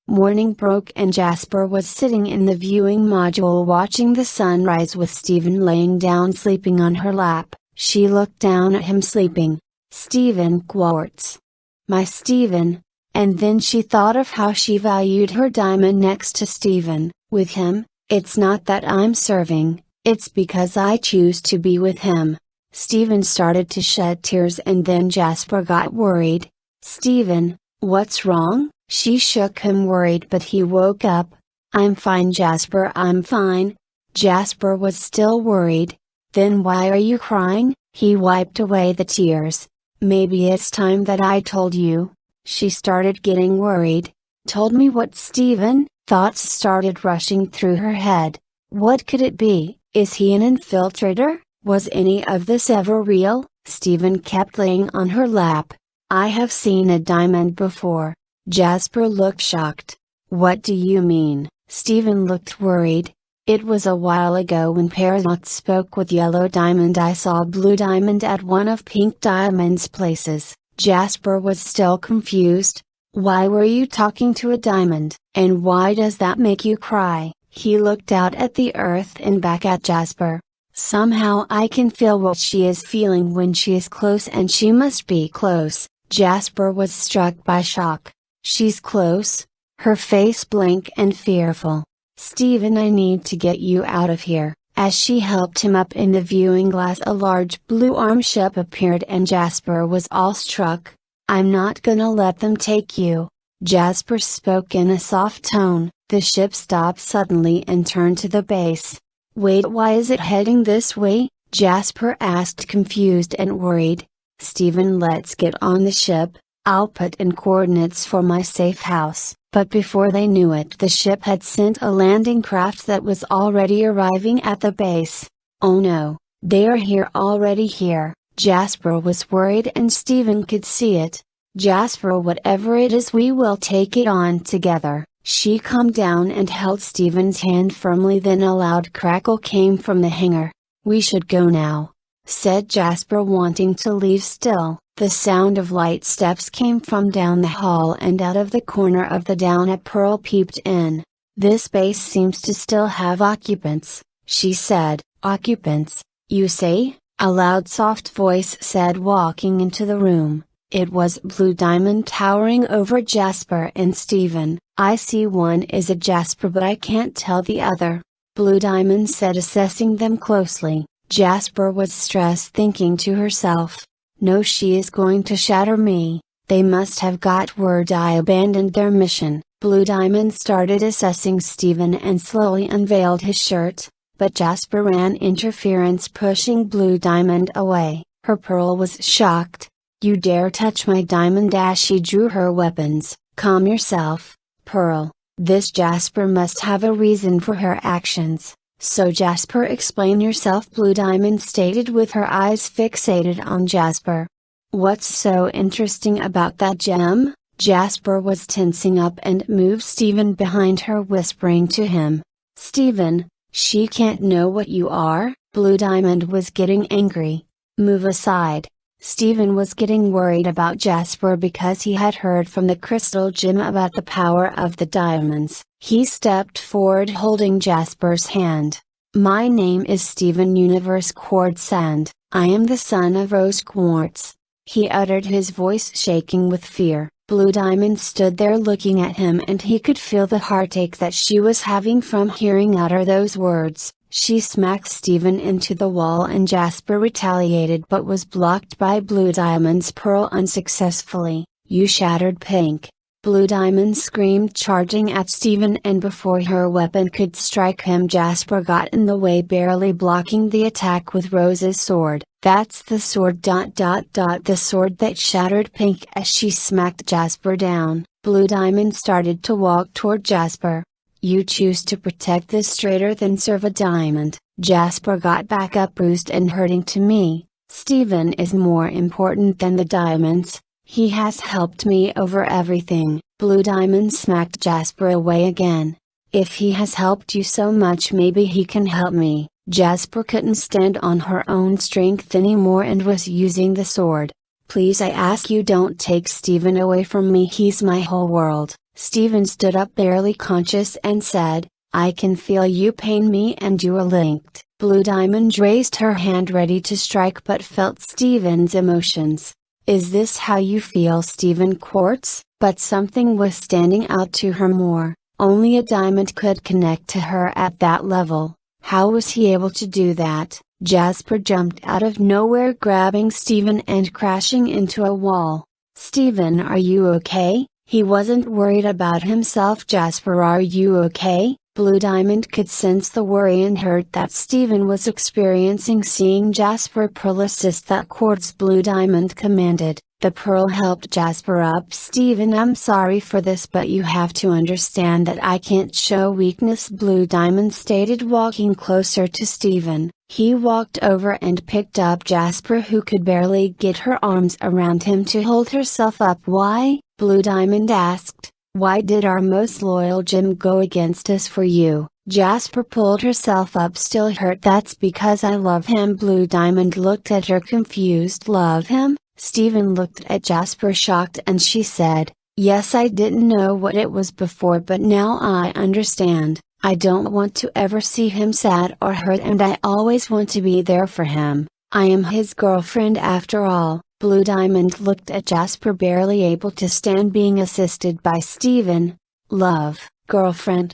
Morning broke and Jasper was sitting in the viewing module watching the sunrise with Steven laying down sleeping on her lap. She looked down at him sleeping. Steven Quartz. My Steven. And then she thought of how she valued her diamond next to Steven. With him, it's not that I'm serving, it's because I choose to be with him. Steven started to shed tears and then Jasper got worried. Steven, what's wrong? She shook him worried but he woke up. I'm fine Jasper, I'm fine. Jasper was still worried. Then why are you crying? He wiped away the tears. Maybe it's time that I told you. She started getting worried. Told me what Steven? Thoughts started rushing through her head. What could it be? Is he an infiltrator? Was any of this ever real? Steven kept laying on her lap. I have seen a diamond before. Jasper looked shocked. What do you mean? Steven looked worried. It was a while ago when Paramount spoke with Yellow Diamond. I saw Blue Diamond at one of Pink Diamond's places. Jasper was still confused. Why were you talking to a diamond, and why does that make you cry? He looked out at the earth and back at Jasper. Somehow I can feel what she is feeling when she is close and she must be close. Jasper was struck by shock. She's close? Her face blank and fearful. Steven, I need to get you out of here. As she helped him up in the viewing glass a large blue arm ship appeared and Jasper was awestruck. I'm not gonna let them take you. Jasper spoke in a soft tone. The ship stopped suddenly and turned to the base. Wait, why is it heading this way? Jasper asked, confused and worried. Steven, let's get on the ship. I'll put in coordinates for my safe house. But before they knew it, the ship had sent a landing craft that was already arriving at the base. Oh no, they are here, already here. Jasper was worried and Steven could see it. Jasper, whatever it is, we will take it on together. She calmed down and held Steven's hand firmly, then a loud crackle came from the hangar. We should go now, said Jasper, wanting to leave still. The sound of light steps came from down the hall and out of the corner of the down a Pearl peeped in. This base seems to still have occupants, she said. Occupants, you say? A loud soft voice said, walking into the room. It was Blue Diamond towering over Jasper and Steven. I see one is a Jasper but I can't tell the other. Blue Diamond said, assessing them closely. Jasper was stressed, thinking to herself. No, she is going to shatter me. They must have got word I abandoned their mission. Blue Diamond started assessing Steven and slowly unveiled his shirt, but Jasper ran interference, pushing Blue Diamond away. Her Pearl was shocked. You dare touch my diamond? She drew her weapons. Calm yourself, Pearl. This Jasper must have a reason for her actions. So Jasper, explain yourself, Blue Diamond stated with her eyes fixated on Jasper. What's so interesting about that gem? Jasper was tensing up and moved Steven behind her, whispering to him. Steven, she can't know what you are. Blue Diamond was getting angry. Move aside. Steven was getting worried about Jasper because he had heard from the crystal gem about the power of the diamonds. He stepped forward holding Jasper's hand. My name is Steven Universe Quartz and I am the son of Rose Quartz. He uttered, his voice shaking with fear. Blue Diamond stood there looking at him and he could feel the heartache that she was having from hearing utter those words. She smacked Steven into the wall and Jasper retaliated but was blocked by Blue Diamond's Pearl unsuccessfully. You shattered pink. Blue Diamond screamed, charging at Steven, and before her weapon could strike him, Jasper got in the way, barely blocking the attack with Rose's sword. That's the sword ... The sword that shattered pink. As she smacked Jasper down, Blue Diamond started to walk toward Jasper. You choose to protect this traitor than serve a diamond. Jasper got back up, bruised and hurting. To me, Steven is more important than the diamonds. He has helped me over everything. Blue Diamond smacked Jasper away again. If he has helped you so much, maybe he can help me. Jasper couldn't stand on her own strength anymore and was using the sword. Please, I ask you, don't take Steven away from me. He's my whole world. Steven stood up barely conscious and said, I can feel you pain me and you are linked. Blue Diamond raised her hand ready to strike but felt Steven's emotions. Is this how you feel, Steven Quartz? But something was standing out to her more. Only a diamond could connect to her at that level. How was he able to do that? Jasper jumped out of nowhere, grabbing Steven and crashing into a wall. Steven, are you okay? He wasn't worried about himself. Jasper, are you okay? Blue Diamond could sense the worry and hurt that Steven was experiencing. Seeing Jasper Pearl assist that Quartz, Blue Diamond commanded. The Pearl helped Jasper up. Steven, I'm sorry for this, but you have to understand that I can't show weakness, Blue Diamond stated, walking closer to Steven. He walked over and picked up Jasper, who could barely get her arms around him to hold herself up. Why? Blue Diamond asked. Why did our most loyal gem go against us for you? Jasper pulled herself up, still hurt. That's because I love him. Blue Diamond looked at her confused. Love him? Steven looked at Jasper shocked and she said, yes, I didn't know what it was before, but now I understand. I don't want to ever see him sad or hurt, and I always want to be there for him. I am his girlfriend after all. Blue Diamond looked at Jasper, barely able to stand being assisted by Steven. Love, girlfriend?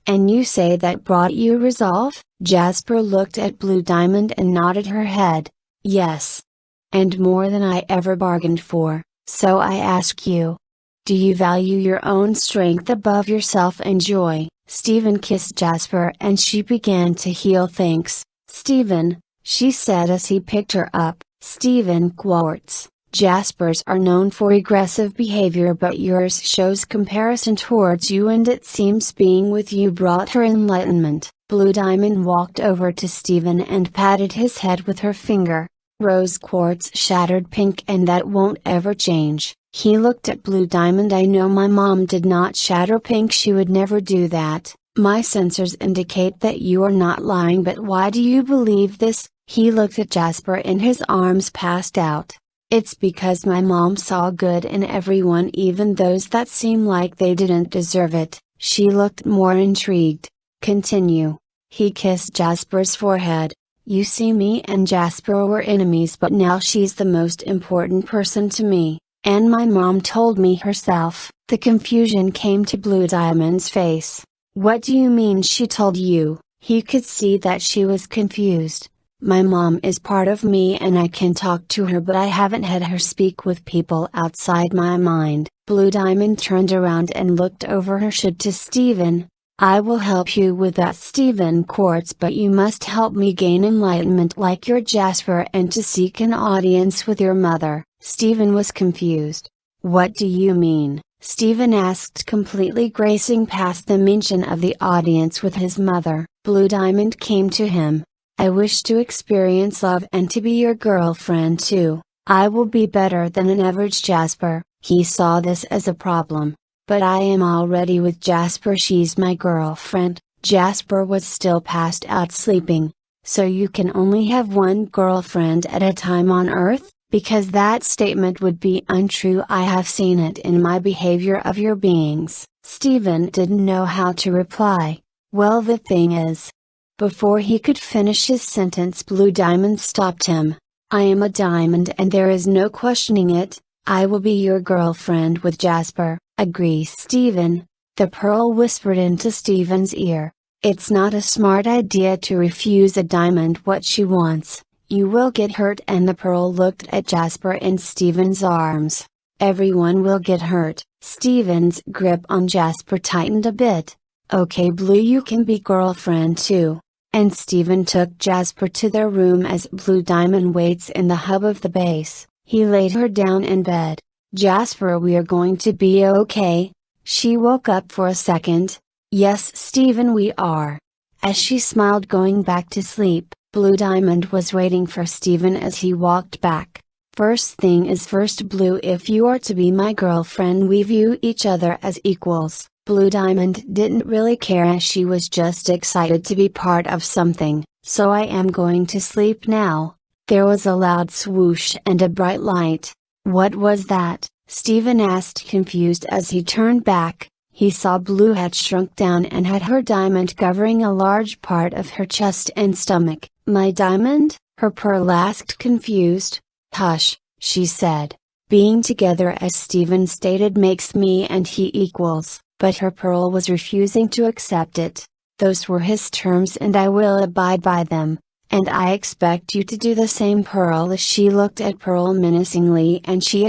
And you say that brought you resolve? Jasper looked at Blue Diamond and nodded her head. Yes. And more than I ever bargained for, so I ask you. Do you value your own strength above yourself and joy? Steven kissed Jasper and she began to heal. Thanks, Steven, she said as he picked her up. Steven Quartz, Jaspers are known for aggressive behavior, but yours shows comparison towards you, and it seems being with you brought her enlightenment. Blue Diamond walked over to Steven and patted his head with her finger. Rose Quartz shattered pink, and that won't ever change. He looked at Blue Diamond. I know my mom did not shatter pink, she would never do that. My sensors indicate that you are not lying, but why do you believe this? He looked at Jasper and his arms passed out. It's because my mom saw good in everyone, even those that seem like they didn't deserve it. She looked more intrigued. Continue. He kissed Jasper's forehead. You see, me and Jasper were enemies, but now she's the most important person to me, and my mom told me herself. The confusion came to Blue Diamond's face. What do you mean she told you? He could see that she was confused. My mom is part of me and I can talk to her, but I haven't had her speak with people outside my mind. Blue Diamond turned around and looked over her shoulder to Steven. I will help you with that, Steven Quartz, but you must help me gain enlightenment like your Jasper and to seek an audience with your mother. Steven was confused. What do you mean? Steven asked, completely grazing past the mention of the audience with his mother. Blue Diamond came to him. I wish to experience love and to be your girlfriend too. I will be better than an average Jasper. He saw this as a problem. But I am already with Jasper, she's my girlfriend. Jasper was still passed out sleeping. So you can only have one girlfriend at a time on Earth? Because that statement would be untrue. I have seen it in my behavior of your beings. Steven didn't know how to reply. Well, the thing is. Before he could finish his sentence, Blue Diamond stopped him. I am a diamond and there is no questioning it. I will be your girlfriend with Jasper. Agree, Steven. The Pearl whispered into Steven's ear. It's not a smart idea to refuse a diamond what she wants. You will get hurt. And the Pearl looked at Jasper and Steven's arms. Everyone will get hurt. Steven's grip on Jasper tightened a bit. Okay, Blue, you can be girlfriend too. And Steven took Jasper to their room as Blue Diamond waits in the hub of the base. He laid her down in bed. Jasper, we are going to be okay. She woke up for a second. Yes, Steven, we are. As she smiled, going back to sleep, Blue Diamond was waiting for Steven as he walked back. First thing is first, Blue, if you are to be my girlfriend, we view each other as equals. Blue Diamond didn't really care as she was just excited to be part of something. So I am going to sleep now. There was a loud swoosh and a bright light. What was that? Steven asked, confused as he turned back. He saw Blue had shrunk down and had her diamond covering a large part of her chest and stomach. My diamond? Her pearl asked confused. Hush, she said. Being together as Steven stated makes me and he equals, but her pearl was refusing to accept it. Those were his terms and I will abide by them, and I expect you to do the same. Pearl. She looked at Pearl menacingly and she